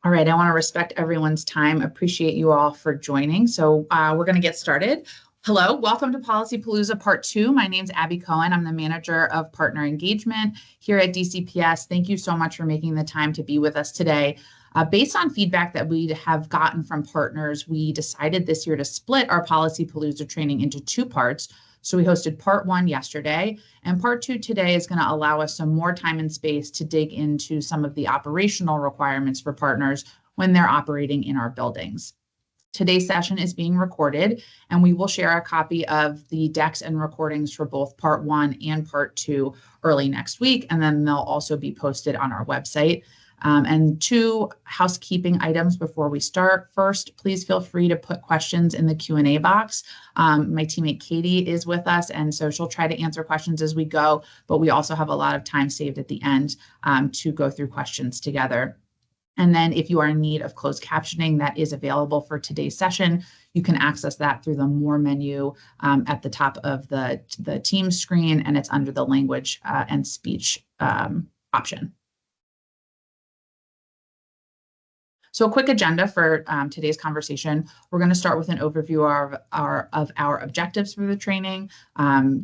All right, I want to respect everyone's time. Appreciate you all for joining. So we're going to get started. Hello, welcome to Policy Palooza Part 2. My name's Abby Cohen. I'm the Manager of Partner Engagement here at DCPS. Thank you so much for making the time to be with us today. Based on feedback that we have gotten from partners, we decided this year to split our Policy Palooza training into two parts. So we hosted part 1 yesterday, and part 2 today is going to allow us some more time and space to dig into some of the operational requirements for partners when they're operating in our buildings. Today's session is being recorded, and we will share a copy of the decks and recordings for both part 1 and part 2 early next week, and then they'll also be posted on our website. And 2 housekeeping items before we start. First, please feel free to put questions in the Q&A box. My teammate Katie is with us, and so she'll try to answer questions as we go, but we also have a lot of time saved at the end to go through questions together. And then if you are in need of closed captioning, that is available for today's session. You can access that through the More menu at the top of the Teams screen, and it's under the language and speech option. So a quick agenda for today's conversation. We're going to start with an overview of our objectives for the training,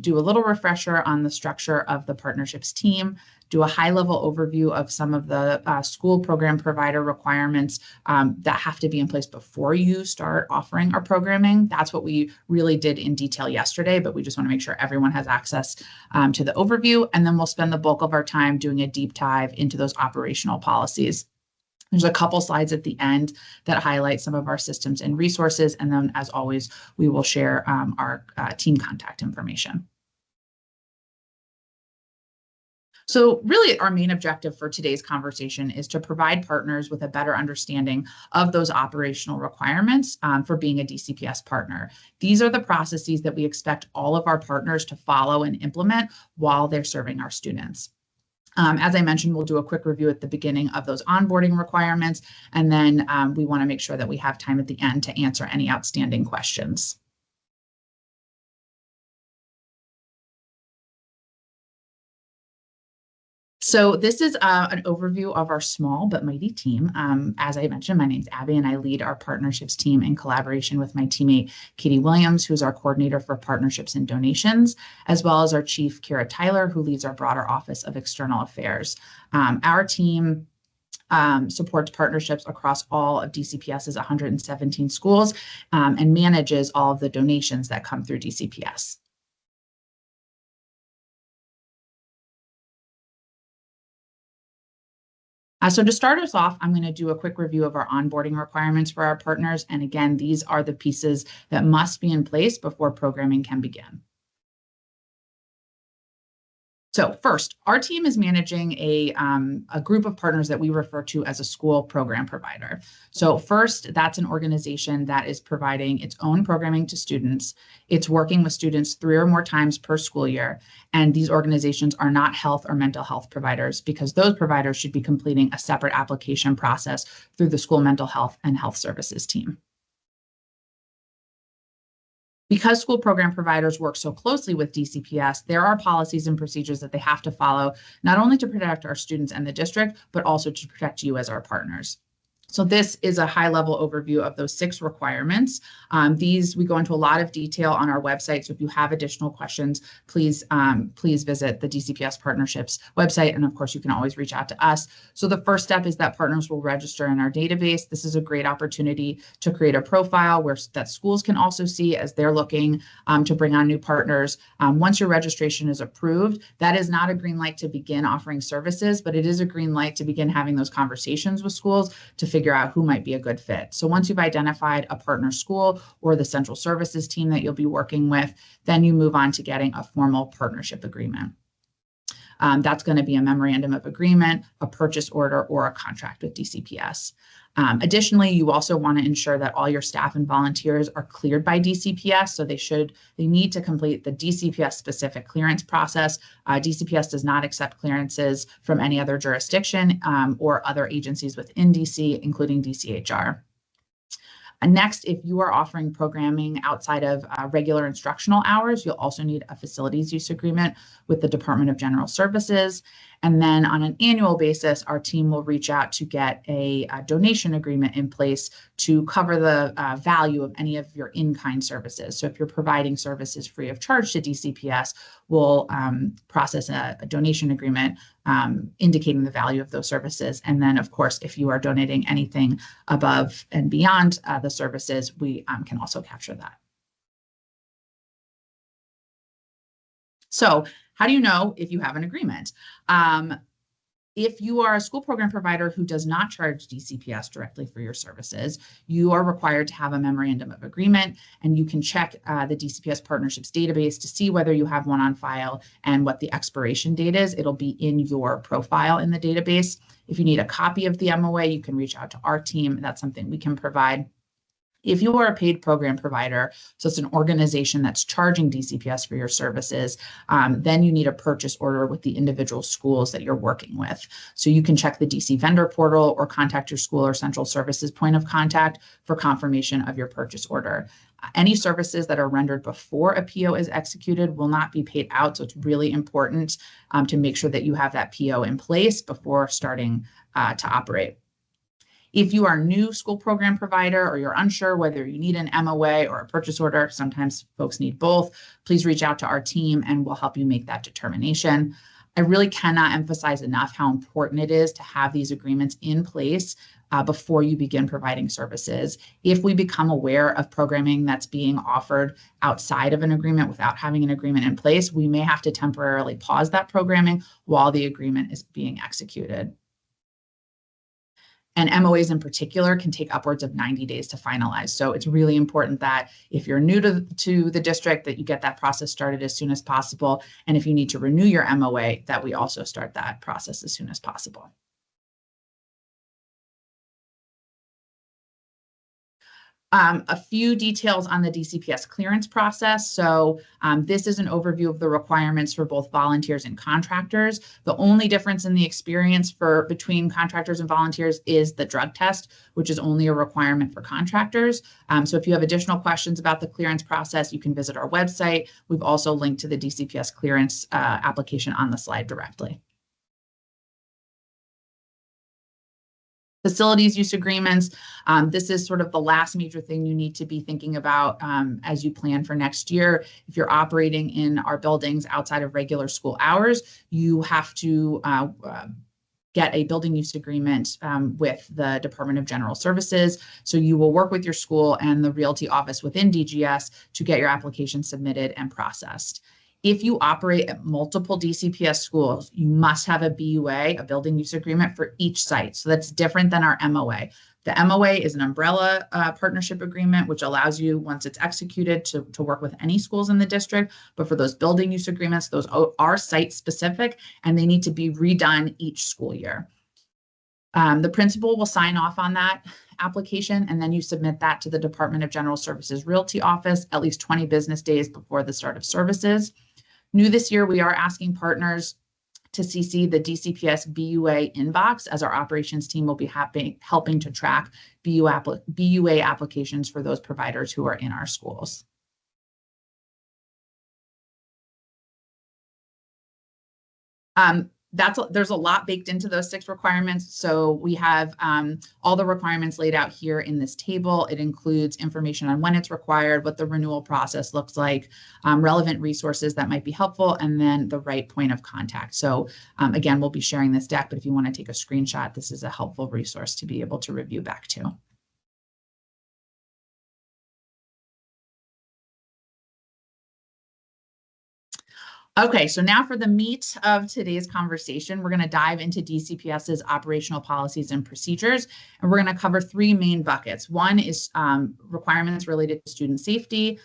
do a little refresher on the structure of the partnerships team, do a high-level overview of some of the school program provider requirements that have to be in place before you start offering our programming. That's what we really did in detail yesterday, but we just want to make sure everyone has access to the overview, and then we'll spend the bulk of our time doing a deep dive into those operational policies. There's a couple slides at the end that highlight some of our systems and resources. And then, as always, we will share our team contact information. So really, our main objective for today's conversation is to provide partners with a better understanding of those operational requirements for being a DCPS partner. These are the processes that we expect all of our partners to follow and implement while they're serving our students. As I mentioned, we'll do a quick review at the beginning of those onboarding requirements, and then we want to make sure that we have time at the end to answer any outstanding questions. So this is an overview of our small but mighty team. As I mentioned, my name's Abby, and I lead our partnerships team in collaboration with my teammate, Katie Williams, who's our coordinator for partnerships and donations, as well as our chief, Kira Tyler, who leads our broader office of external affairs. Our team supports partnerships across all of DCPS's 117 schools and manages all of the donations that come through DCPS. So to start us off, I'm going to do a quick review of our onboarding requirements for our partners. And again, these are the pieces that must be in place before programming can begin. So first, our team is managing a group of partners that we refer to as a school program provider. So first, that's an organization that is providing its own programming to students. It's working with students 3 or more times per school year. And these organizations are not health or mental health providers, because those providers should be completing a separate application process through the school mental health and health services team. Because school program providers work so closely with DCPS, there are policies and procedures that they have to follow, not only to protect our students and the district, but also to protect you as our partners. So this is a high-level overview of those 6 requirements. We go into a lot of detail on our website. So if you have additional questions, please visit the DCPS Partnerships website. And of course, you can always reach out to us. So the first step is that partners will register in our database. This is a great opportunity to create a profile that schools can also see as they're looking to bring on new partners. Once your registration is approved, that is not a green light to begin offering services, but it is a green light to begin having those conversations with schools to figure out who might be a good fit. So once you've identified a partner school or the central services team that you'll be working with, then you move on to getting a formal partnership agreement. That's going to be a memorandum of agreement, a purchase order, or a contract with DCPS. Additionally, you also want to ensure that all your staff and volunteers are cleared by DCPS. So they need to complete the DCPS specific clearance process. DCPS does not accept clearances from any other jurisdiction or other agencies within DC, including DCHR. Next, if you are offering programming outside of regular instructional hours, you'll also need a facilities use agreement with the Department of General Services. And then on an annual basis, our team will reach out to get a donation agreement in place to cover the value of any of your in-kind services. So if you're providing services free of charge to DCPS, we'll process a donation agreement indicating the value of those services. And then, of course, if you are donating anything above and beyond the services, we can also capture that. So how do you know if you have an agreement? If you are a school program provider who does not charge DCPS directly for your services, you are required to have a memorandum of agreement, and you can check the DCPS partnerships database to see whether you have one on file and what the expiration date is. It'll be in your profile in the database. If you need a copy of the MOA, you can reach out to our team. That's something we can provide. If you are a paid program provider, so it's an organization that's charging DCPS for your services, then you need a purchase order with the individual schools that you're working with. So you can check the DC vendor portal or contact your school or central services point of contact for confirmation of your purchase order. Any services that are rendered before a PO is executed will not be paid out. So it's really important to make sure that you have that PO in place before starting to operate. If you are a new school program provider or you're unsure whether you need an MOA or a purchase order, sometimes folks need both, please reach out to our team and we'll help you make that determination. I really cannot emphasize enough how important it is to have these agreements in place before you begin providing services. If we become aware of programming that's being offered outside of an agreement without having an agreement in place, we may have to temporarily pause that programming while the agreement is being executed. And MOAs in particular can take upwards of 90 days to finalize. So it's really important that if you're new to the district, that you get that process started as soon as possible. And if you need to renew your MOA, that we also start that process as soon as possible. A few details on the DCPS clearance process. So this is an overview of the requirements for both volunteers and contractors. The only difference in the experience between contractors and volunteers is the drug test, which is only a requirement for contractors. So if you have additional questions about the clearance process, you can visit our website. We've also linked to the DCPS clearance application on the slide directly. Facilities use agreements. This is sort of the last major thing you need to be thinking about as you plan for next year. If you're operating in our buildings outside of regular school hours, you have to get a building use agreement with the Department of General Services. So you will work with your school and the realty office within DGS to get your application submitted and processed. If you operate at multiple DCPS schools, you must have a BUA, a building use agreement, for each site. So that's different than our MOA. The MOA is an umbrella partnership agreement, which allows you, once it's executed, to work with any schools in the district. But for those building use agreements, those are site specific and they need to be redone each school year. The principal will sign off on that application, and then you submit that to the Department of General Services Realty Office at least 20 business days before the start of services. New this year, we are asking partners to CC the DCPS BUA inbox, as our operations team will be helping to track BUA applications for those providers who are in our schools. There's a lot baked into those 6 requirements. So we have all the requirements laid out here in this table. It includes information on when it's required, what the renewal process looks like, relevant resources that might be helpful, and then the right point of contact. So again, we'll be sharing this deck, but if you want to take a screenshot, this is a helpful resource to be able to review back to. Okay, so now for the meat of today's conversation, we're going to dive into DCPS's operational policies and procedures, and we're going to cover 3 main buckets. One is requirements related to student safety.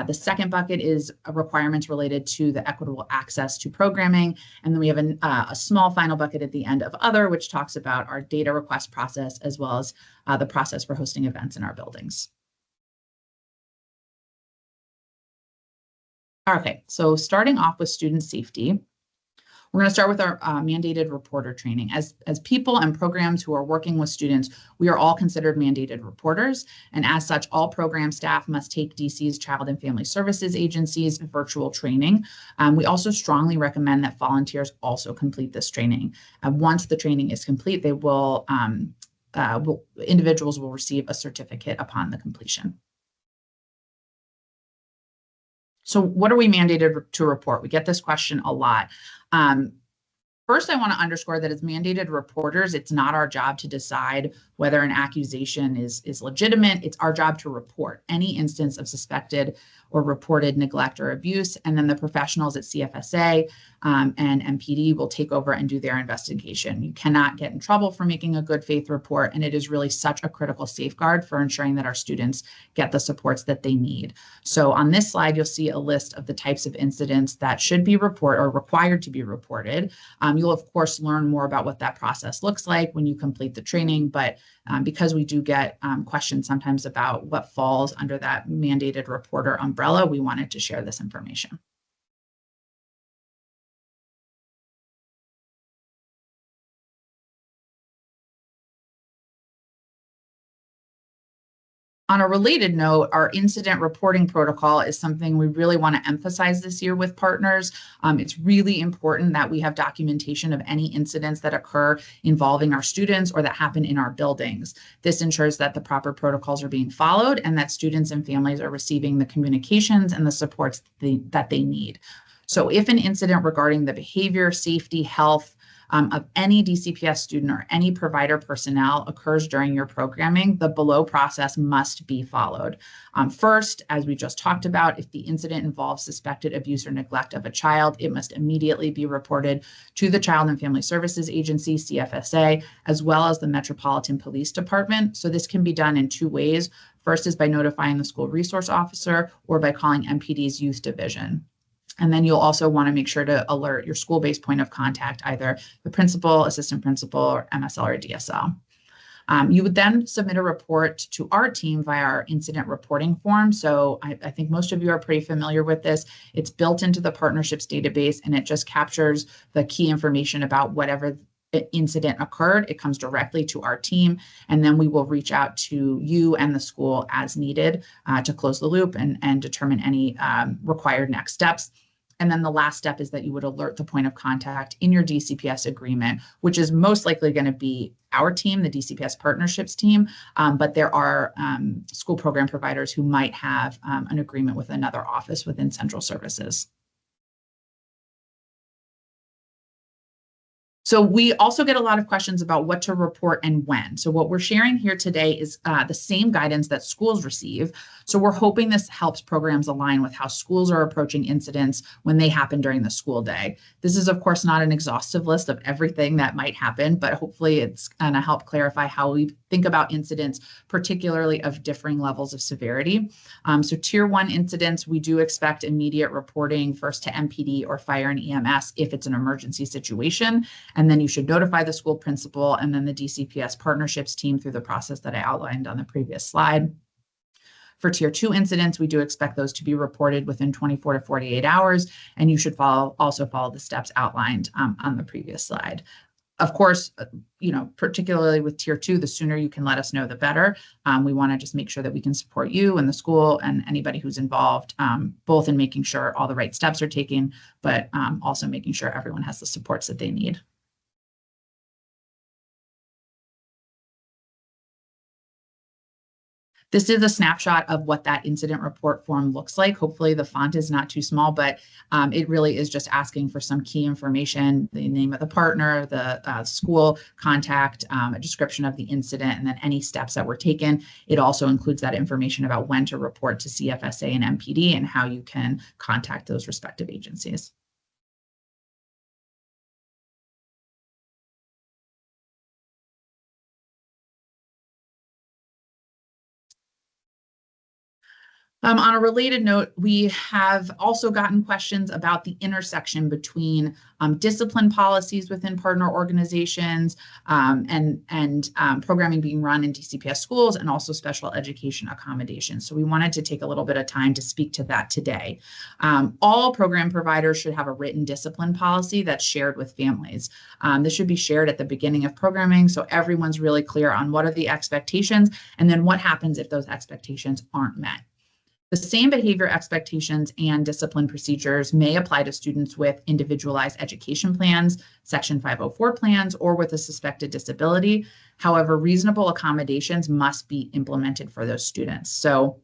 The second bucket is requirements related to the equitable access to programming. And then we have a small final bucket at the end of other, which talks about our data request process, as well as the process for hosting events in our buildings. Okay, so starting off with student safety, We're going to start with our mandated reporter training. As people and programs who are working with students, we are all considered mandated reporters. And as such, all program staff must take DC's Child and Family Services Agency's virtual training. We also strongly recommend that volunteers also complete this training. Once the training is complete, they individuals will receive a certificate upon the completion. So what are we mandated to report? We get this question a lot. First, I want to underscore that as mandated reporters, it's not our job to decide whether an accusation is legitimate. It's our job to report any instance of suspected or reported neglect or abuse. And then the professionals at CFSA and MPD will take over and do their investigation. You cannot get in trouble for making a good faith report. And it is really such a critical safeguard for ensuring that our students get the supports that they need. So on this slide, you'll see a list of the types of incidents that should be reported or required to be reported. You'll, of course, learn more about what that process looks like when you complete the training. But because we do get questions sometimes about what falls under that mandated reporter umbrella, we wanted to share this information. On a related note, our incident reporting protocol is something we really want to emphasize this year with partners. It's really important that we have documentation of any incidents that occur involving our students or that happen in our buildings. This ensures that the proper protocols are being followed and that students and families are receiving the communications and the supports that they need. So if an incident regarding the behavior, safety, health, of any DCPS student or any provider personnel occurs during your programming, the below process must be followed. First, as we just talked about, if the incident involves suspected abuse or neglect of a child, it must immediately be reported to the Child and Family Services Agency, CFSA, as well as the Metropolitan Police Department. So this can be done in two ways. First is by notifying the school resource officer or by calling MPD's youth division. And then you'll also want to make sure to alert your school-based point of contact, either the principal, assistant principal, or MSL or DSL. You would then submit a report to our team via our incident reporting form. So I think most of you are pretty familiar with this. It's built into the partnerships database, and it just captures the key information about whatever incident occurred. It comes directly to our team, and then we will reach out to you and the school as needed to close the loop and determine any required next steps. And then the last step is that you would alert the point of contact in your DCPS agreement, which is most likely going to be our team, the DCPS partnerships team. But there are school program providers who might have an agreement with another office within central services. So we also get a lot of questions about what to report and when. So what we're sharing here today is the same guidance that schools receive. So we're hoping this helps programs align with how schools are approaching incidents when they happen during the school day. This is, of course, not an exhaustive list of everything that might happen, but hopefully it's going to help clarify how we think about incidents, particularly of differing levels of severity. So tier 1 incidents, we do expect immediate reporting first to MPD or fire and EMS if it's an emergency situation. And then you should notify the school principal and then the DCPS partnerships team through the process that I outlined on the previous slide. For tier 2 incidents, we do expect those to be reported within 24 to 48 hours, and you should also follow the steps outlined on the previous slide. Of course, particularly with tier 2, the sooner you can let us know, the better. We want to just make sure that we can support you and the school and anybody who's involved, both in making sure all the right steps are taken, but also making sure everyone has the supports that they need. This is a snapshot of what that incident report form looks like. Hopefully the font is not too small, but it really is just asking for some key information, the name of the partner, the school contact, a description of the incident, and then any steps that were taken. It also includes that information about when to report to CFSA and MPD and how you can contact those respective agencies. On a related note, we have also gotten questions about the intersection between discipline policies within partner organizations and programming being run in DCPS schools, and also special education accommodations. So we wanted to take a little bit of time to speak to that today. All program providers should have a written discipline policy that's shared with families. This should be shared at the beginning of programming, so everyone's really clear on what are the expectations and then what happens if those expectations aren't met. The same behavior expectations and discipline procedures may apply to students with individualized education plans, Section 504 plans, or with a suspected disability. However, reasonable accommodations must be implemented for those students. So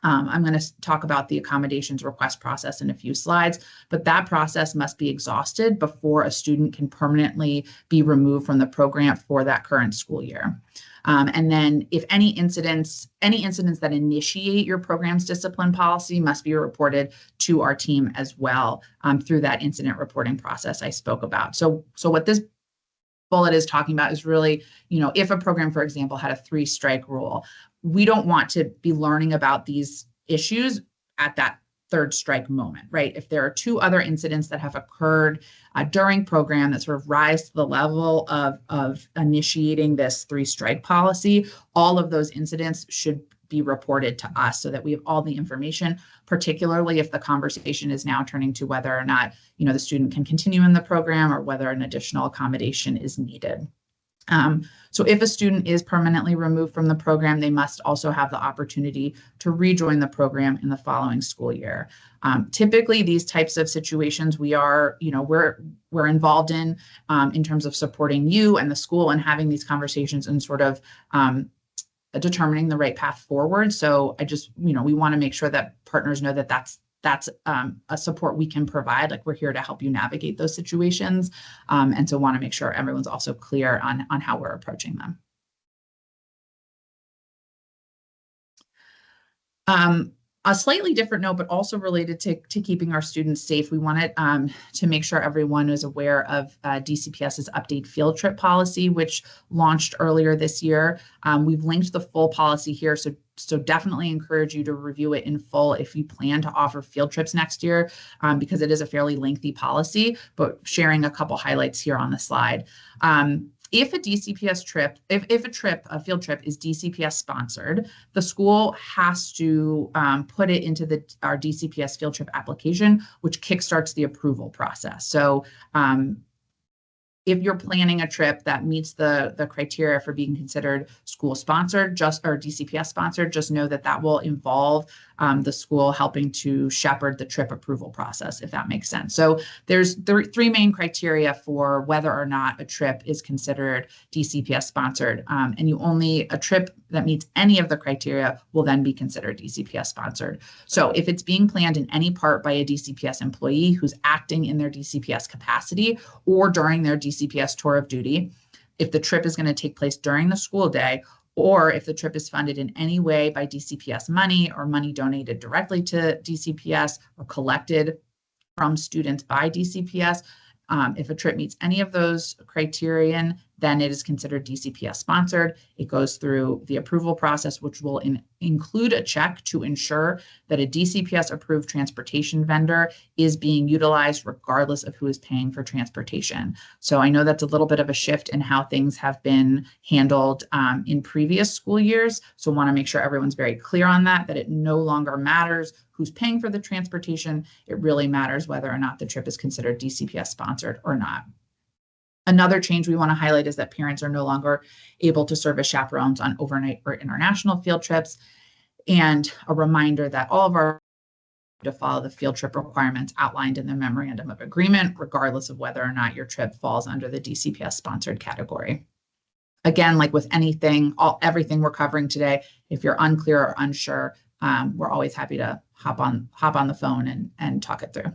I'm going to talk about the accommodations request process in a few slides, but that process must be exhausted before a student can permanently be removed from the program for that current school year. And then if any incidents that initiate your program's discipline policy must be reported to our team as well through that incident reporting process I spoke about. So what this bullet is talking about is really, if a program, for example, had a 3-strike rule, we don't want to be learning about these issues at that 3rd strike moment, right? If there are 2 other incidents that have occurred during program that sort of rise to the level of initiating this 3-strike policy, all of those incidents should be reported to us so that we have all the information, particularly if the conversation is now turning to whether or not, the student can continue in the program or whether an additional accommodation is needed. So if a student is permanently removed from the program, they must also have the opportunity to rejoin the program in the following school year. Typically, these types of situations we're involved in terms of supporting you and the school and having these conversations and sort of determining the right path forward. So we want to make sure that partners know that that's a support we can provide. Like, we're here to help you navigate those situations. And so want to make sure everyone's also clear on how we're approaching them. A slightly different note, but also related to keeping our students safe, we wanted to make sure everyone is aware of DCPS's update field trip policy, which launched earlier this year. We've linked the full policy here, so definitely encourage you to review it in full if you plan to offer field trips next year, because it is a fairly lengthy policy, but sharing a couple highlights here on the slide. If a DCPS trip, a field trip is DCPS sponsored, the school has to put it into our DCPS field trip application, which kickstarts the approval process. So if you're planning a trip that meets the criteria for being considered school sponsored, or DCPS sponsored, just know that will involve the school helping to shepherd the trip approval process, if that makes sense. So there's 3 main criteria for whether or not a trip is considered DCPS sponsored, and a trip that meets any of the criteria will then be considered DCPS sponsored. So if it's being planned in any part by a DCPS employee who's acting in their DCPS capacity or during their DCPS tour of duty, if the trip is going to take place during the school day, or if the trip is funded in any way by DCPS money or money donated directly to DCPS or collected from students by DCPS, if a trip meets any of those criterion, then it is considered DCPS sponsored. It goes through the approval process, which will include a check to ensure that a DCPS approved transportation vendor is being utilized regardless of who is paying for transportation. So I know that's a little bit of a shift in how things have been handled in previous school years. So want to make sure everyone's very clear on that it no longer matters who's paying for the transportation. It really matters whether or not the trip is considered DCPS sponsored or not. Another change we want to highlight is that parents are no longer able to serve as chaperones on overnight or international field trips. And a reminder that all of our to follow the field trip requirements outlined in the memorandum of agreement, regardless of whether or not your trip falls under the DCPS sponsored category. Again, like with everything we're covering today, if you're unclear or unsure, we're always happy to hop on the phone and talk it through.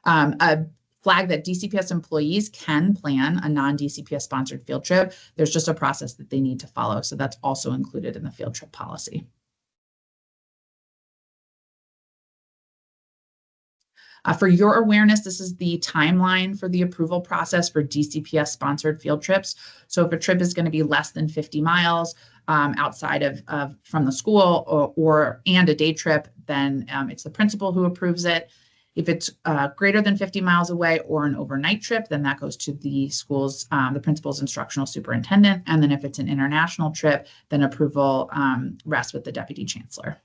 A flag that DCPS employees can plan a non-DCPS sponsored field trip. There's just a process that they need to follow. So that's also included in the field trip policy. For your awareness, this is the timeline for the approval process for DCPS sponsored field trips. So if a trip is going to be less than 50 miles, outside of from the school and a day trip, then it's the principal who approves it. If it's greater than 50 miles away or an overnight trip, then that goes to the school's, the principal's instructional superintendent. And then if it's an international trip, then approval rests with the deputy chancellor.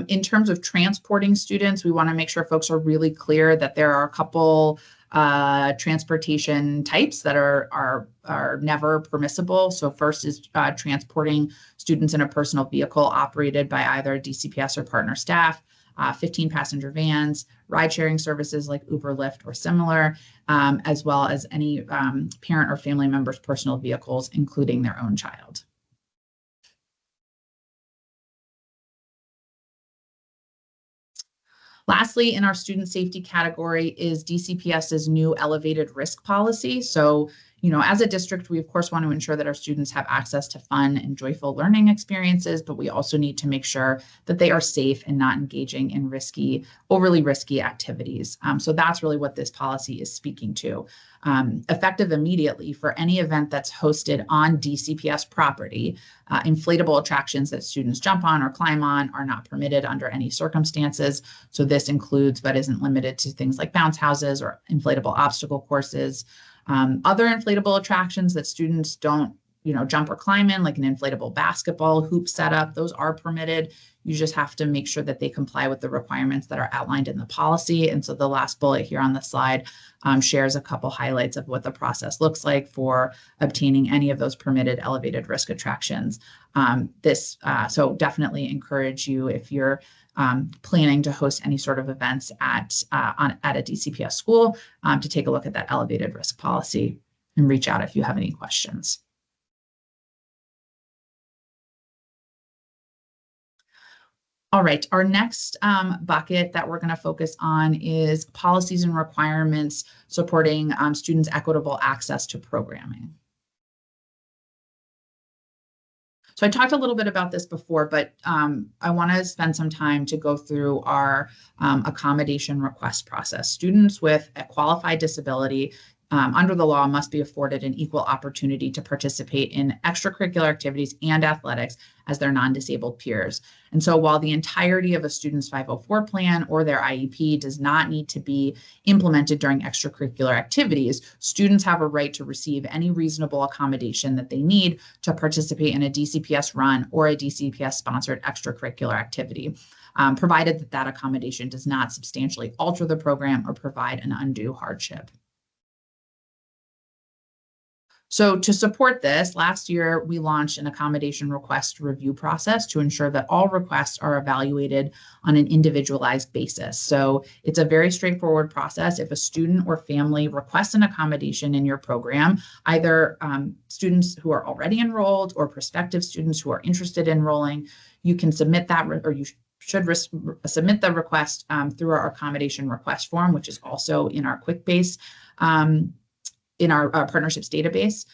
In terms of transporting students, we want to make sure folks are really clear that there are a couple transportation types that are never permissible. So first is transporting students in a personal vehicle operated by either DCPS or partner staff, 15 passenger vans, ride sharing services like Uber, Lyft, or similar, as well as any parent or family member's personal vehicles, including their own child. Lastly, in our student safety category is DCPS's new elevated risk policy. So, as a district, we of course want to ensure that our students have access to fun and joyful learning experiences, but we also need to make sure that they are safe and not engaging in overly risky activities. So that's really what this policy is speaking to. Effective immediately for any event that's hosted on DCPS property, inflatable attractions that students jump on or climb on are not permitted under any circumstances. So this includes, but isn't limited to, things like bounce houses or inflatable obstacle courses. Other inflatable attractions that students don't, jump or climb in, like an inflatable basketball hoop setup, those are permitted. You just have to make sure that they comply with the requirements that are outlined in the policy. And so the last bullet here on the slide shares a couple highlights of what the process looks like for obtaining any of those permitted elevated risk attractions. So definitely encourage you, if you're planning to host any sort of events at a DCPS school, to take a look at that elevated risk policy and reach out if you have any questions. All right, our next bucket that we're going to focus on is policies and requirements supporting students' equitable access to programming. So I talked a little bit about this before, but I want to spend some time to go through our accommodation request process. Students with a qualified disability under the law must be afforded an equal opportunity to participate in extracurricular activities and athletics as their non-disabled peers. And so while the entirety of a student's 504 plan or their IEP does not need to be implemented during extracurricular activities, students have a right to receive any reasonable accommodation that they need to participate in a DCPS run or a DCPS sponsored extracurricular activity, provided that that accommodation does not substantially alter the program or provide an undue hardship. So to support this, last year, we launched an accommodation request review process to ensure that all requests are evaluated on an individualized basis. So it's a very straightforward process. If a student or family requests an accommodation in your program, either students who are already enrolled or prospective students who are interested in enrolling, you can submit that, or you should submit the request through our accommodation request form, which is also in our QuickBase in our partnerships database.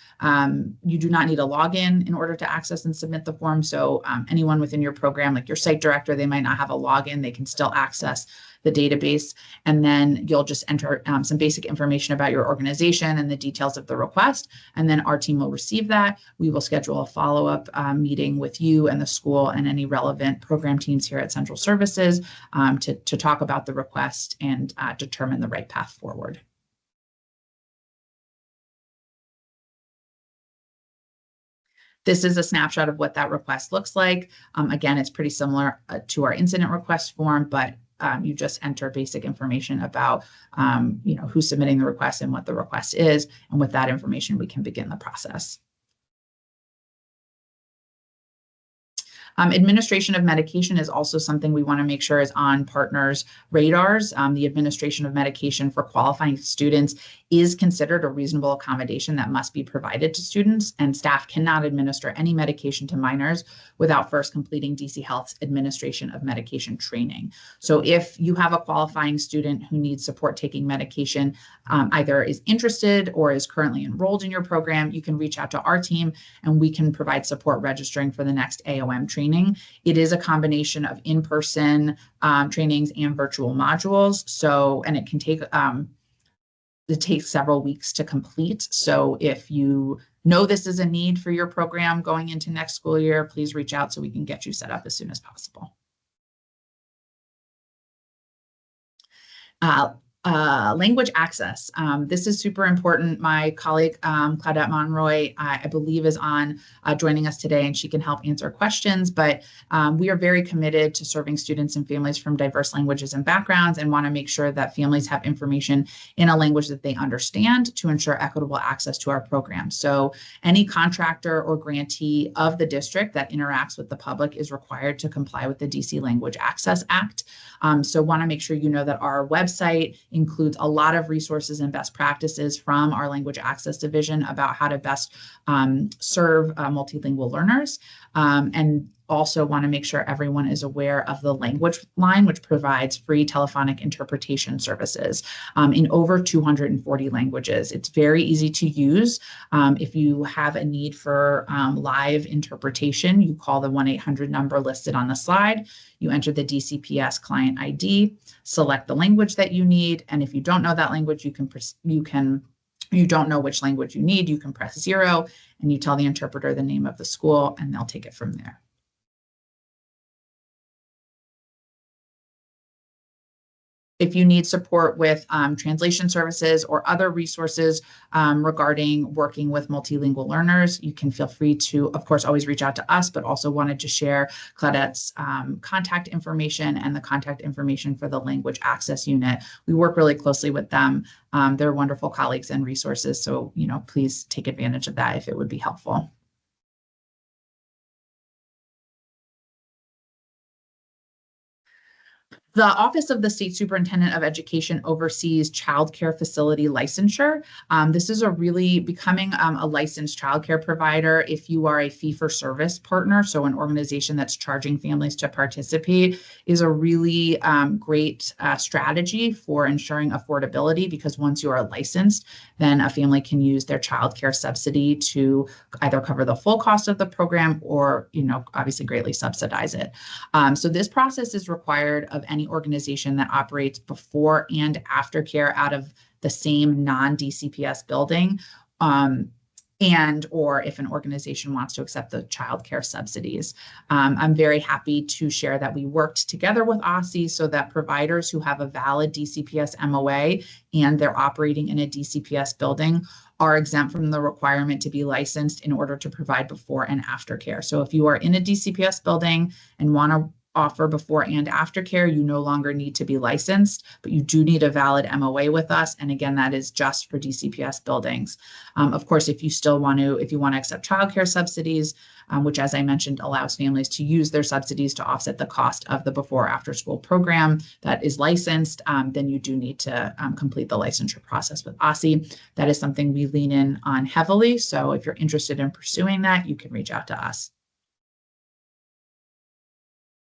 You do not need a login in order to access and submit the form. So anyone within your program, like your site director, they might not have a login, they can still access the database. And then you'll just enter some basic information about your organization and the details of the request. And then our team will receive that. We will schedule a follow-up meeting with you and the school and any relevant program teams here at Central Services to talk about the request and determine the right path forward. This is a snapshot of what that request looks like. Again, it's pretty similar to our incident request form, but you just enter basic information about who's submitting the request and what the request is. And with that information, we can begin the process. Administration of medication is also something we want to make sure is on partners' radars. The administration of medication for qualifying students is considered a reasonable accommodation that must be provided to students, and staff cannot administer any medication to minors without first completing DC Health's administration of medication training. So if you have a qualifying student who needs support taking medication, either is interested or is currently enrolled in your program, you can reach out to our team and we can provide support registering for the next AOM training. It is a combination of in-person trainings and virtual modules. So, and it can take it takes several weeks to complete. So if you know this is a need for your program going into next school year, please reach out so we can get you set up as soon as possible. Language access. This is super important. My colleague, Claudette Monroy, I believe is on joining us today, and she can help answer questions. But we are very committed to serving students and families from diverse languages and backgrounds, and want to make sure that families have information in a language that they understand to ensure equitable access to our program. So any contractor or grantee of the district that interacts with the public is required to comply with the DC Language Access Act. So want to make sure you know that our website includes a lot of resources and best practices from our language access division about how to best serve multilingual learners. And also want to make sure everyone is aware of the language line, which provides free telephonic interpretation services in over 240 languages. It's very easy to use. If you have a need for live interpretation, you call the 1-800 number listed on the slide. You enter the DCPS client ID, select the language that you need, and if you don't know that language, you don't know which language you need, you can press 0 and you tell the interpreter the name of the school and they'll take it from there. If you need support with translation services or other resources regarding working with multilingual learners, you can feel free to, of course, always reach out to us, but also wanted to share Claudette's contact information and the contact information for the Language Access Unit. We work really closely with them. They're wonderful colleagues and resources, so please take advantage of that if it would be helpful. The Office of the State Superintendent of Education oversees childcare facility licensure. This is becoming a licensed childcare provider if you are a fee-for-service partner, so an organization that's charging families to participate, is a really great strategy for ensuring affordability, because once you are licensed, then a family can use their childcare subsidy to either cover the full cost of the program or, obviously greatly subsidize it. So this process is required of any organization that operates before and after care out of the same non-DCPS building, and or if an organization wants to accept the child care subsidies. I'm very happy to share that we worked together with OSSE so that providers who have a valid DCPS MOA and they're operating in a DCPS building are exempt from the requirement to be licensed in order to provide before and after care. So if you are in a DCPS building and want to offer before and after care, you no longer need to be licensed, but you do need a valid MOA with us. And again, that is just for DCPS buildings. Of course, if you want to accept childcare subsidies, which, as I mentioned, allows families to use their subsidies to offset the cost of the before after school program that is licensed, then you do need to complete the licensure process with OSSE. That is something we lean in on heavily. So if you're interested in pursuing that, you can reach out to us.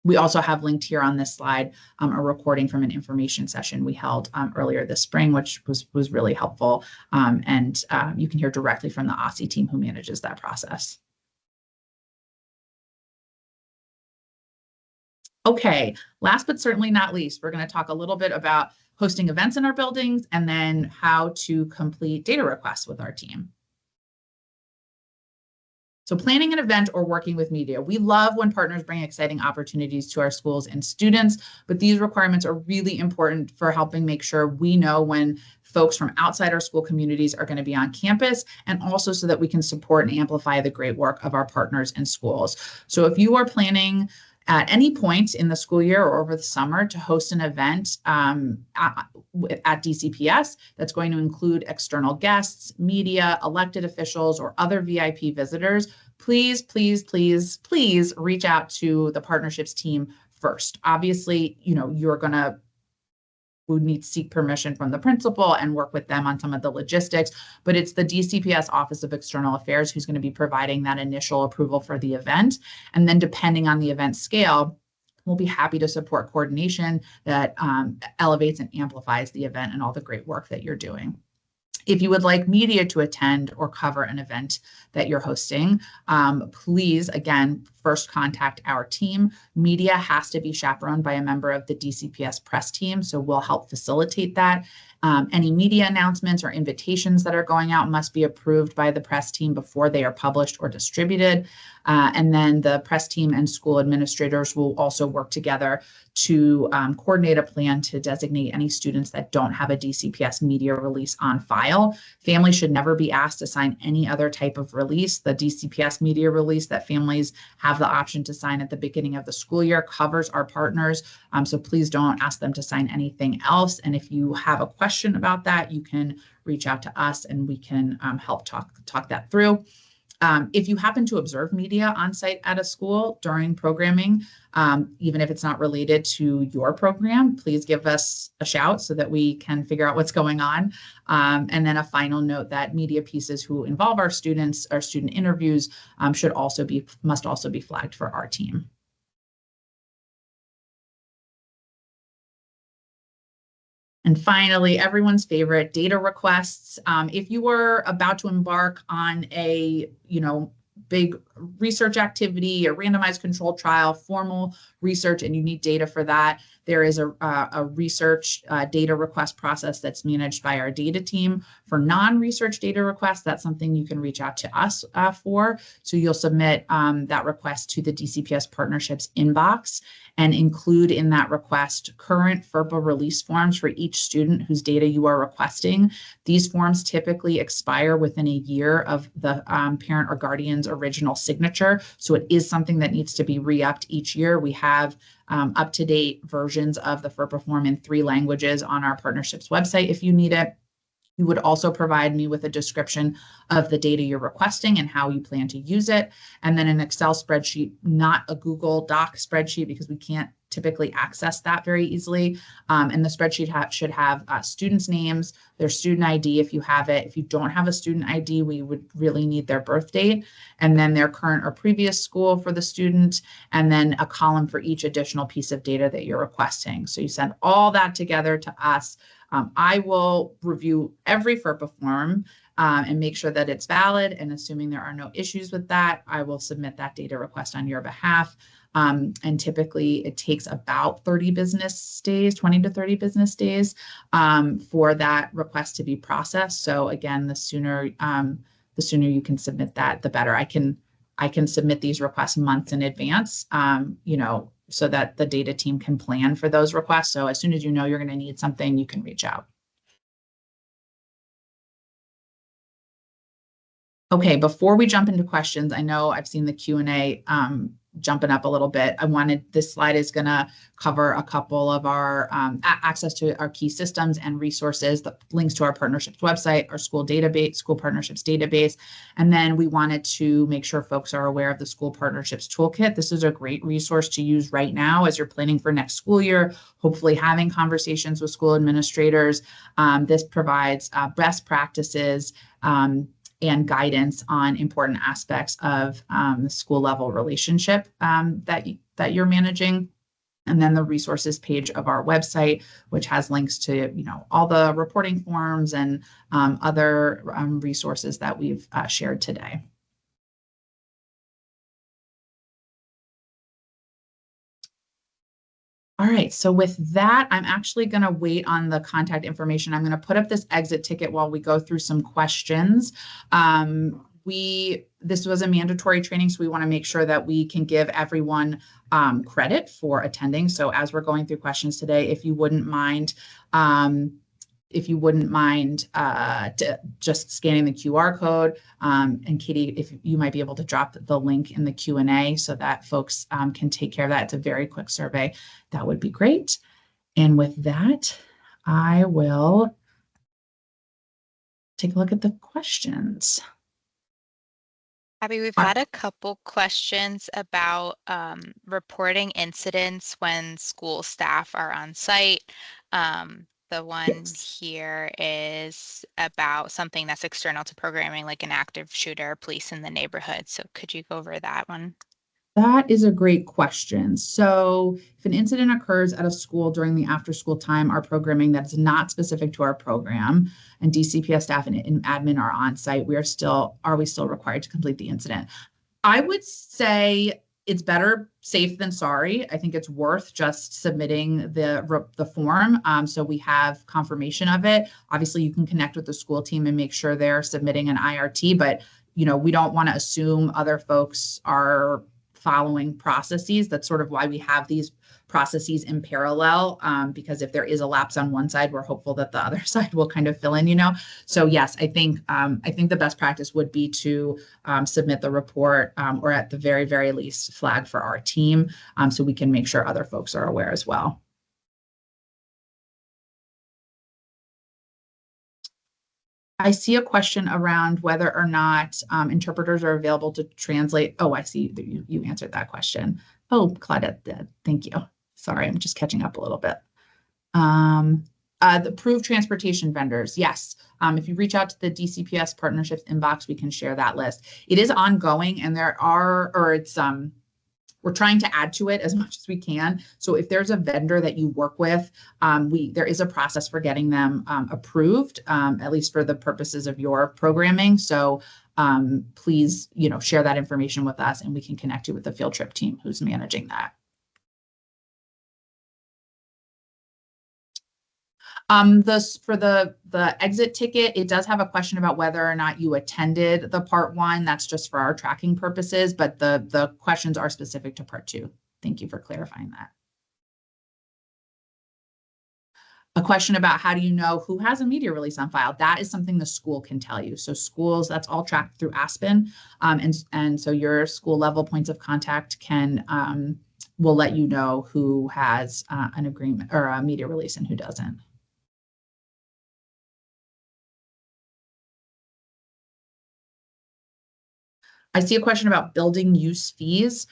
We also have linked here on this slide a recording from an information session we held earlier this spring, which was really helpful. And you can hear directly from the OSSE team who manages that process. Okay, last but certainly not least, we're going to talk a little bit about hosting events in our buildings and then how to complete data requests with our team. So planning an event or working with media. We love when partners bring exciting opportunities to our schools and students, but these requirements are really important for helping make sure we know when folks from outside our school communities are going to be on campus, and also so that we can support and amplify the great work of our partners and schools. So if you are planning at any point in the school year or over the summer to host an event at DCPS that's going to include external guests, media, elected officials, or other VIP visitors, please, please, please, please reach out to the partnerships team first. Obviously, we need to seek permission from the principal and work with them on some of the logistics, but it's the DCPS Office of External Affairs who's going to be providing that initial approval for the event. And then depending on the event scale, we'll be happy to support coordination that elevates and amplifies the event and all the great work that you're doing. If you would like media to attend or cover an event that you're hosting, please, again, first contact our team. Media has to be chaperoned by a member of the DCPS press team, so we'll help facilitate that. Any media announcements or invitations that are going out must be approved by the press team before they are published or distributed. And then the press team and school administrators will also work together to coordinate a plan to designate any students that don't have a DCPS media release on file. Families should never be asked to sign any other type of release. The DCPS media release that families have the option to sign at the beginning of the school year covers our partners. So please don't ask them to sign anything else. And if you have a question about that, you can reach out to us and we can help talk that through. If you happen to observe media on site at a school during programming, even if it's not related to your program, please give us a shout so that we can figure out what's going on. And then a final note that media pieces who involve our students or student interviews must also be flagged for our team. And finally, everyone's favorite, data requests. If you were about to embark on a, big research activity, a randomized controlled trial, formal research, and you need data for that, there is a research data request process that's managed by our data team. For non-research data requests, that's something you can reach out to us for. So you'll submit that request to the DCPS Partnerships inbox and include in that request current FERPA release forms for each student whose data you are requesting. These forms typically expire within a year of the parent or guardian's original signature. So it is something that needs to be re-upped each year. We have up-to-date versions of the FERPA form in 3 languages on our partnerships website if you need it. You would also provide me with a description of the data you're requesting and how you plan to use it. And then an Excel spreadsheet, not a Google Doc spreadsheet, because we can't typically access that very easily. And the spreadsheet should have students' names, their student ID if you have it. If you don't have a student ID, we would really need their birth date, and then their current or previous school for the student, and then a column for each additional piece of data that you're requesting. So you send all that together to us. I will review every FERPA form and make sure that it's valid. And assuming there are no issues with that, I will submit that data request on your behalf. And typically it takes about 30 business days, 20 to 30 business days for that request to be processed. So again, the sooner you can submit that, the better. I can submit these requests months in advance, so that the data team can plan for those requests. So as soon as you know you're going to need something, you can reach out. Okay, before we jump into questions, I know I've seen the Q&A jumping up a little bit. This slide is going to cover a couple of our access to our key systems and resources, the links to our partnerships website, our school database, school partnerships database. And then we wanted to make sure folks are aware of the school partnerships toolkit. This is a great resource to use right now as you're planning for next school year, hopefully having conversations with school administrators. This provides best practices and guidance on important aspects of the school level relationship that you're managing. And then the resources page of our website, which has links to all the reporting forms and other resources that we've shared today. All right, so with that, I'm actually going to wait on the contact information. I'm going to put up this exit ticket while we go through some questions. This was a mandatory training, so we want to make sure that we can give everyone credit for attending. So as we're going through questions today, if you wouldn't mind just scanning the QR code, and Katie, if you might be able to drop the link in the Q&A so that folks can take care of that. It's a very quick survey. That would be great. And with that, I will take a look at the questions. Abby, we've had a couple questions about reporting incidents when school staff are on site. The one here is about something that's external to programming, like an active shooter, police in the neighborhood. So could you go over that one? That is a great question. So if an incident occurs at a school during the after school time, our programming that's not specific to our program, and DCPS staff and admin are on site, are we still required to complete the incident? I would say it's better safe than sorry. I think it's worth just submitting the form. So we have confirmation of it. Obviously, you can connect with the school team and make sure they're submitting an IRT, but we don't want to assume other folks are following processes. That's sort of why we have these processes in parallel, because if there is a lapse on one side, we're hopeful that the other side will kind of fill in. So yes, I think the best practice would be to submit the report, or at the very, very least flag for our team, so we can make sure other folks are aware as well. I see a question around whether or not interpreters are available to translate. Oh, I see you answered that question. Oh, Claudette did. Thank you. Sorry, I'm just catching up a little bit. The approved transportation vendors. Yes. If you reach out to the DCPS partnerships inbox, we can share that list. It is ongoing, and we're trying to add to it as much as we can. So if there's a vendor that you work with, there is a process for getting them approved, at least for the purposes of your programming. So please, share that information with us, and we can connect you with the field trip team who's managing that. For the exit ticket, it does have a question about whether or not you attended the part 1. That's just for our tracking purposes, but the questions are specific to part 2. Thank you for clarifying that. A question about how do you know who has a media release on file? That is something the school can tell you. So schools, that's all tracked through Aspen. And so your school level points of contact will let you know who has an agreement or a media release and who doesn't. I see a question about building use fees.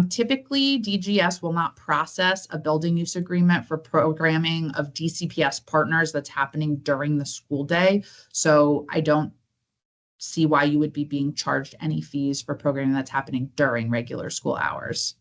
Typically, DGS will not process a building use agreement for programming of DCPS partners that's happening during the school day. So I don't see why you would be being charged any fees for programming that's happening during regular school hours.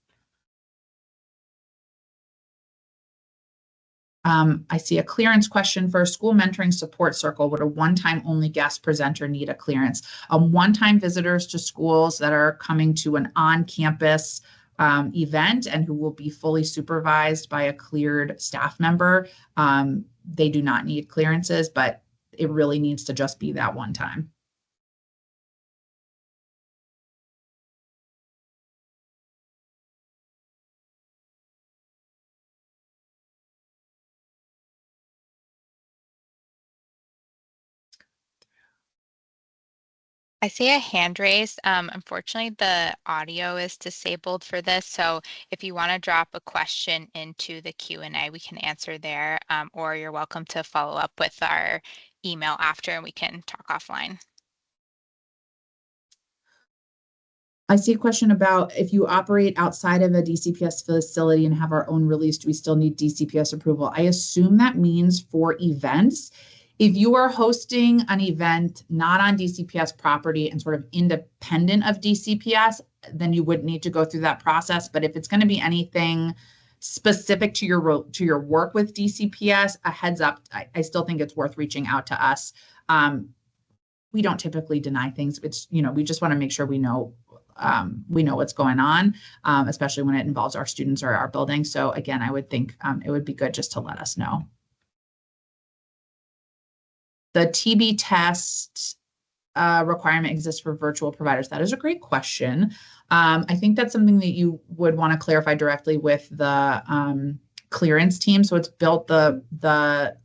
I see a clearance question for a school mentoring support circle. Would a one-time only guest presenter need a clearance? One-time visitors to schools that are coming to an on-campus event and who will be fully supervised by a cleared staff member, they do not need clearances, but it really needs to just be that one time. I see a hand raised. Unfortunately, the audio is disabled for this. So if you want to drop a question into the Q&A, we can answer there, or you're welcome to follow up with our email after and we can talk offline. I see a question about if you operate outside of a DCPS facility and have our own release, do we still need DCPS approval? I assume that means for events. If you are hosting an event not on DCPS property and sort of independent of DCPS, then you would need to go through that process. But if it's going to be anything specific to your work with DCPS, a heads up, I still think it's worth reaching out to us. We don't typically deny things. It's, we just want to make sure we know what's going on, especially when it involves our students or our building. So again, I would think it would be good just to let us know. The TB test requirement exists for virtual providers. That is a great question. I think that's something that you would want to clarify directly with the clearance team. So it's built the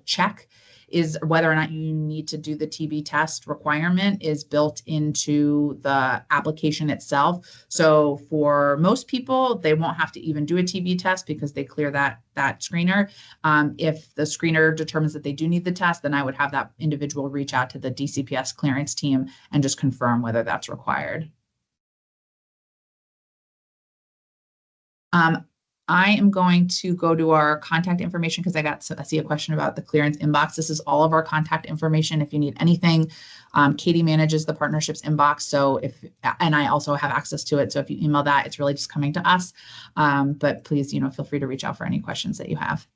check is whether or not you need to do the TB test requirement is built into the application itself. So for most people, they won't have to even do a TB test because they clear that screener. If the screener determines that they do need the test, then I would have that individual reach out to the DCPS clearance team and just confirm whether that's required. I am going to go to our contact information because I see a question about the clearance inbox. This is all of our contact information. If you need anything, Katie manages the partnerships inbox. So and I also have access to it. So if you email that, it's really just coming to us. But please, feel free to reach out for any questions that you have.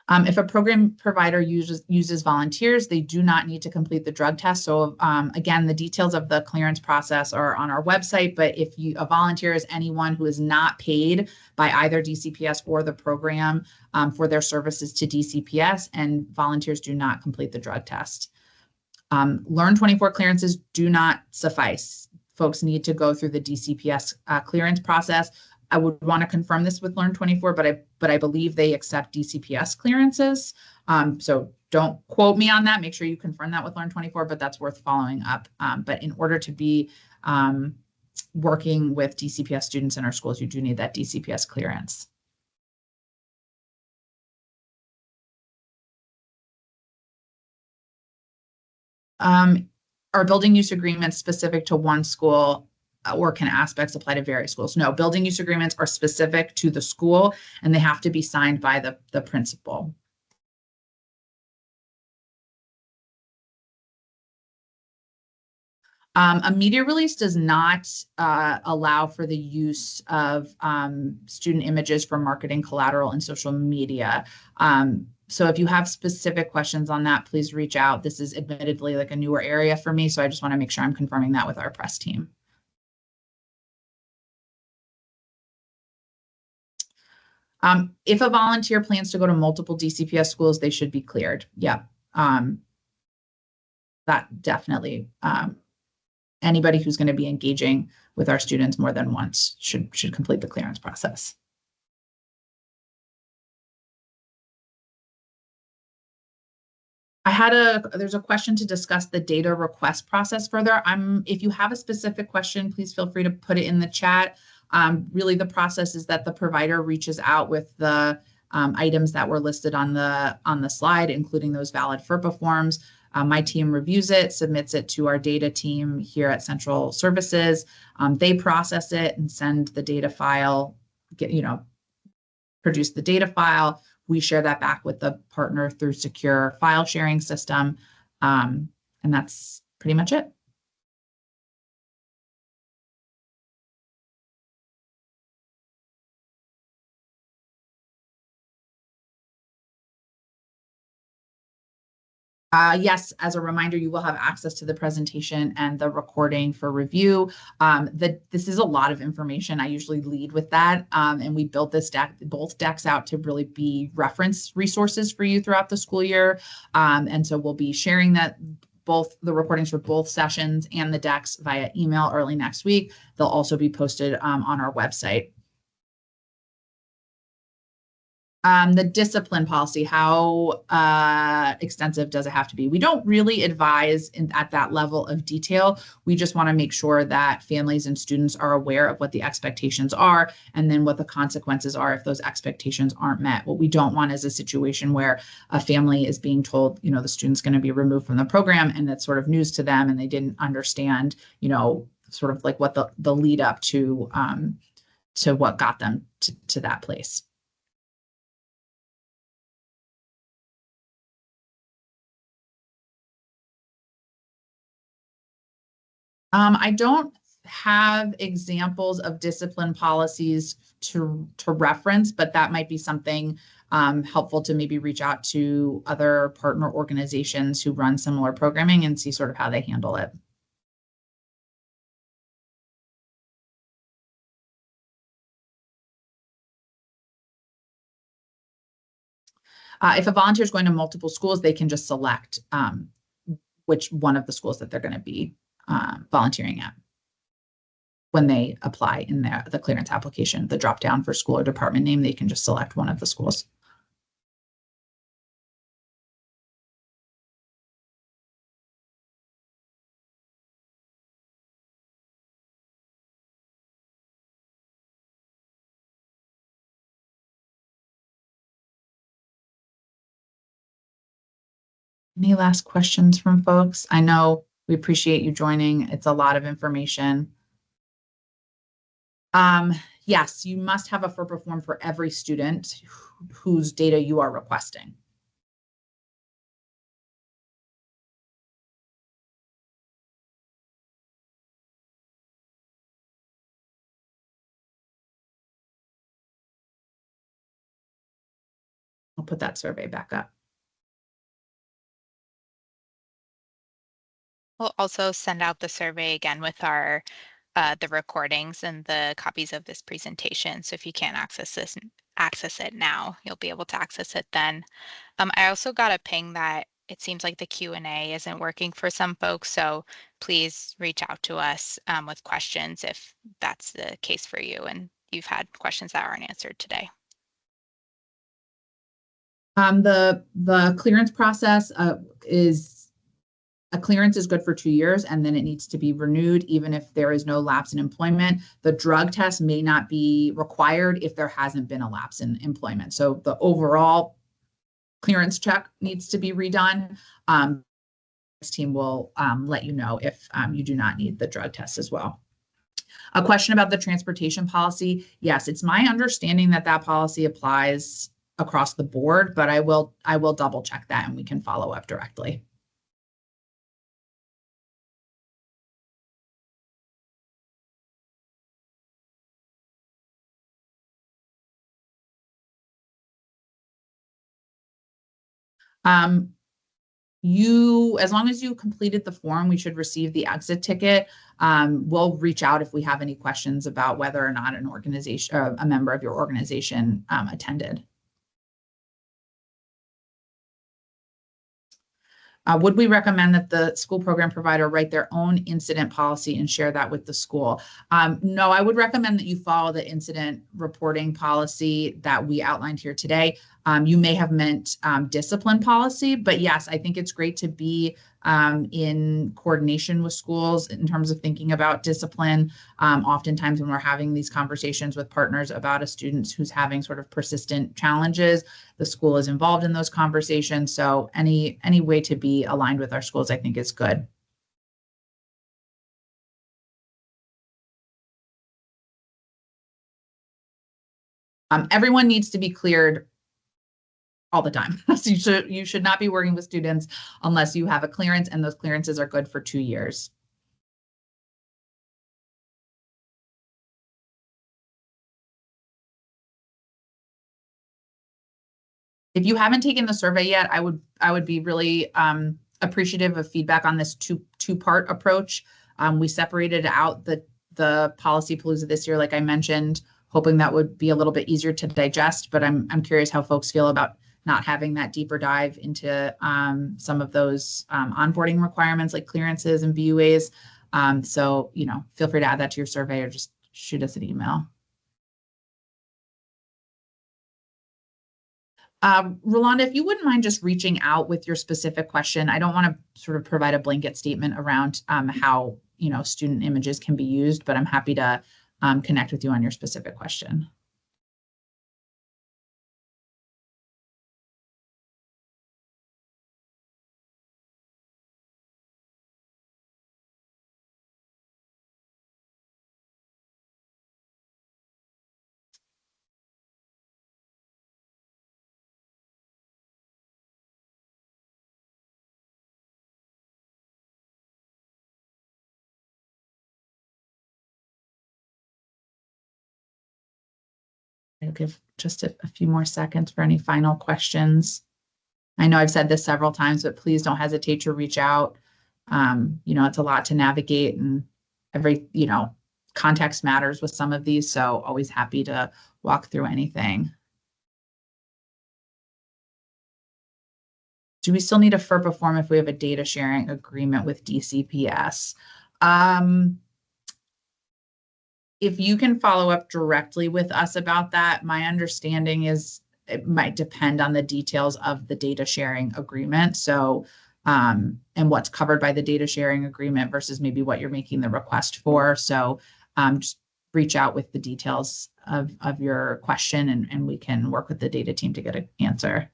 If a program provider uses volunteers, they do not need to complete the drug test. So again, the details of the clearance process are on our website, but if a volunteer is anyone who is not paid by either DCPS or the program for their services to DCPS, and volunteers do not complete the drug test. Learn 24 clearances do not suffice. Folks need to go through the DCPS clearance process. I would want to confirm this with Learn 24, but I believe they accept DCPS clearances. So don't quote me on that. Make sure you confirm that with Learn 24, but that's worth following up. But in order to be working with DCPS students in our schools, you do need that DCPS clearance. Are building use agreements specific to one school, or can aspects apply to various schools? No, building use agreements are specific to the school and they have to be signed by the principal. A media release does not allow for the use of student images for marketing collateral and social media. So if you have specific questions on that, please reach out. This is admittedly like a newer area for me, so I just want to make sure I'm confirming that with our press team. If a volunteer plans to go to multiple DCPS schools, they should be cleared. Yeah, that definitely. Anybody who's going to be engaging with our students more than once should complete the clearance process. There's a question to discuss the data request process further. If you have a specific question, please feel free to put it in the chat. Really, the process is that the provider reaches out with the items that were listed on the slide, including those valid FERPA forms. My team reviews it, submits it to our data team here at Central Services. They process it and send the data file, produce the data file. We share that back with the partner through secure file sharing system. And that's pretty much it. Yes, as a reminder, you will have access to the presentation and the recording for review. This is a lot of information. I usually lead with that, and we built both decks out to really be reference resources for you throughout the school year. And so we'll be sharing both the recordings for both sessions and the decks via email early next week. They'll also be posted on our website. The discipline policy, how extensive does it have to be? We don't really advise at that level of detail. We just want to make sure that families and students are aware of what the expectations are and then what the consequences are if those expectations aren't met. What we don't want is a situation where a family is being told, the student's going to be removed from the program and that's sort of news to them and they didn't understand, sort of like what the lead up to what got them to that place. I don't have examples of discipline policies to reference, but that might be something helpful to maybe reach out to other partner organizations who run similar programming and see sort of how they handle it. If a volunteer is going to multiple schools, they can just select which one of the schools that they're going to be volunteering at when they apply in the clearance application. The drop down for school or department name, they can just select one of the schools. Any last questions from folks? I know we appreciate you joining. It's a lot of information. Yes, you must have a FERPA form for every student whose data you are requesting. put that survey back up. We'll also send out the survey again with our the recordings and the copies of this presentation. So if you can't access it now, you'll be able to access it then. I also got a ping that it seems like the Q&A isn't working for some folks, so please reach out to us with questions if that's the case for you and you've had questions that aren't answered today. The clearance process is a clearance is good for 2 years, and then it needs to be renewed even if there is no lapse in employment. The drug test may not be required if there hasn't been a lapse in employment. So the overall clearance check needs to be redone. This team will let you know if you do not need the drug test as well. A question about the transportation policy. Yes, it's my understanding that that policy applies across the board, but I will double check that and we can follow up directly. As long as you completed the form, we should receive the exit ticket. We'll reach out if we have any questions about whether or not an organization, a member of your organization attended. Would we recommend that the school program provider write their own incident policy and share that with the school? No, I would recommend that you follow the incident reporting policy that we outlined here today. You may have meant discipline policy, but yes, I think it's great to be in coordination with schools in terms of thinking about discipline. Oftentimes when we're having these conversations with partners about a student who's having sort of persistent challenges, the school is involved in those conversations. So any way to be aligned with our schools, I think is good. Everyone needs to be cleared all the time. So you should not be working with students unless you have a clearance, and those clearances are good for 2 years. If you haven't taken the survey yet, I would be really appreciative of feedback on this two-part approach. We separated out the Policy Palooza this year, like I mentioned, hoping that would be a little bit easier to digest. But I'm curious how folks feel about not having that deeper dive into some of those onboarding requirements like clearances and BUAs. So feel free to add that to your survey or just shoot us an email. Rolanda, if you wouldn't mind just reaching out with your specific question. I don't want to sort of provide a blanket statement around how student images can be used, but I'm happy to connect with you on your specific question. I'll give just a few more seconds for any final questions. I know I've said this several times, but please don't hesitate to reach out. It's a lot to navigate, and every, context matters with some of these. So always happy to walk through anything. Do we still need a FERPA form if we have a data sharing agreement with DCPS? If you can follow up directly with us about that, my understanding is it might depend on the details of the data sharing agreement. So, and what's covered by the data sharing agreement versus maybe what you're making the request for. So, just reach out with the details of your question and we can work with the data team to get an answer.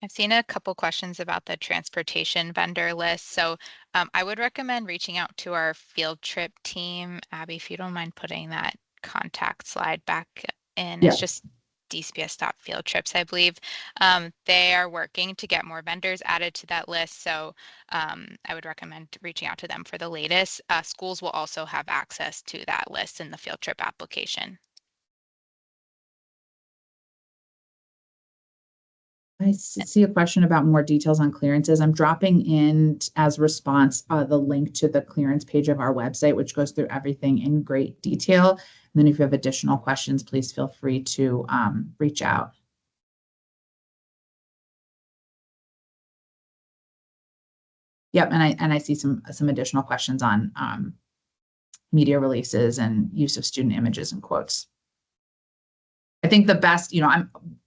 I've seen a couple questions about the transportation vendor list. So I would recommend reaching out to our field trip team. Abby, if you don't mind putting that contact slide back in, Yeah. It's just dcps.fieldtrips, I believe. They are working to get more vendors added to that list. So I would recommend reaching out to them for the latest. Schools will also have access to that list in the field trip application. I see a question about more details on clearances. I'm dropping in as response the link to the clearance page of our website, which goes through everything in great detail. And then if you have additional questions, please feel free to reach out. Yep, and I see some additional questions on media releases and use of student images and quotes. I think the best,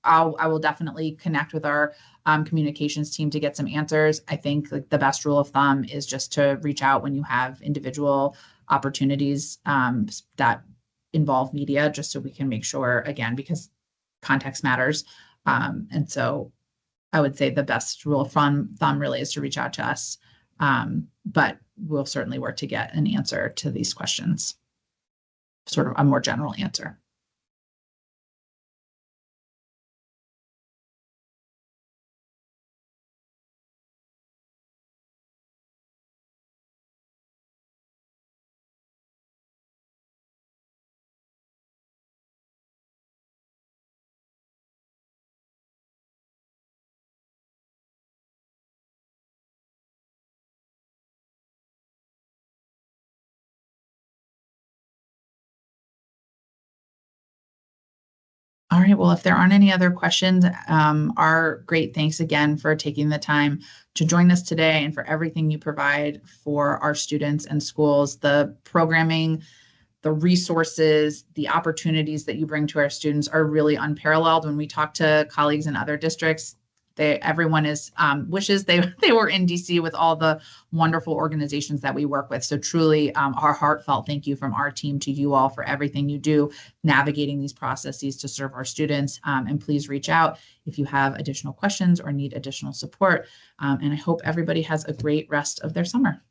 I will definitely connect with our communications team to get some answers. I think like the best rule of thumb is just to reach out when you have individual opportunities that involve media, just so we can make sure, again, because context matters. And so I would say the best rule of thumb really is to reach out to us. But we'll certainly work to get an answer to these questions, sort of a more general answer. All right, well, if there aren't any other questions, our great thanks again for taking the time to join us today and for everything you provide for our students and schools. The programming, the resources, the opportunities that you bring to our students are really unparalleled. When we talk to colleagues in other districts, everyone wishes they were in DC with all the wonderful organizations that we work with. So truly, our heartfelt thank you from our team to you all for everything you do, navigating these processes to serve our students. And please reach out if you have additional questions or need additional support. And I hope everybody has a great rest of their summer.